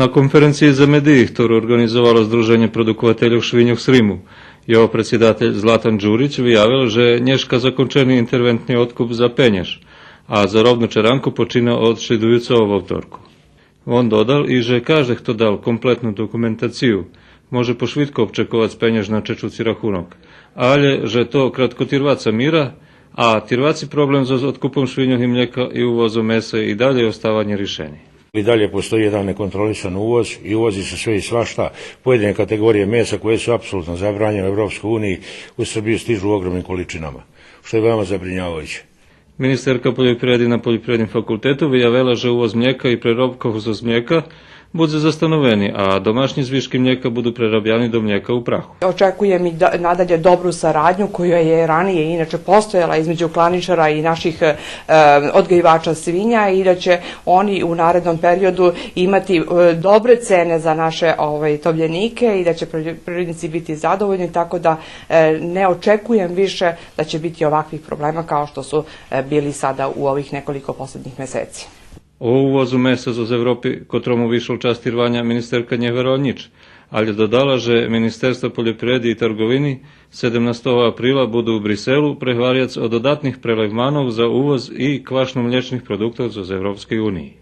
Na konferenciji za mediji, ktorú organizovalo Združenje produkovateľov švinjog s Rimu, jeho predsjedatelj Zlatan Đurić vyjavil, že neška zakončený interventný odkup za penješ, a za rovnu čeranku počinao od šedujuca vo vtorku. On dodal i že každý, kto dal kompletnu dokumentaciju, može pošvitko občekovať penješ na čečuci rachunok, ale že to kratko tirvaca mira, a tirvaci problem za odkupom švinjog i mlijeka i uvozom mesa i dalje ostavanje rješenja. I dalje postoji jedan nekontrolisan uvoz i uvozi se sve i svašta. Pojedine kategorije mesa koje su apsolutno zabranjene u Evropskoj uniji u Srbiju stižu u ogromnim količinama, što je veoma zabrinjavajuće. Ministerka poljoprivredi na Poljoprivrednom fakultetu vyjavila, že uvoz mlijeka i prerobkov z mlijeka bude zastanoveni, a domašnji zviški mlijeka budu prerabljani do mlijeka u prahu. Očekujem i nadalje dobru saradnju koja je ranije inače postojala između klaničara i naših odgajivača svinja i da će oni u narednom periodu imati dobre cene za naše tovljenike i da će poljoprivrednici biti zadovoljni, tako da ne očekujem više da će biti ovakvih problema kao što su bili sada u ovih nekoliko poslednjih meseci. O uvozu mesa z Evropy, kotromu vyšol čas tirvanja, ministerka nie verila nič, ali dodala, že Ministerstvo poljoprivredi i trgovini 17. aprila budu u Briselu prehvarjac o dodatnih prelevmanov za uvoz i kvašno-mliječnih produktov z Evropskej uniji.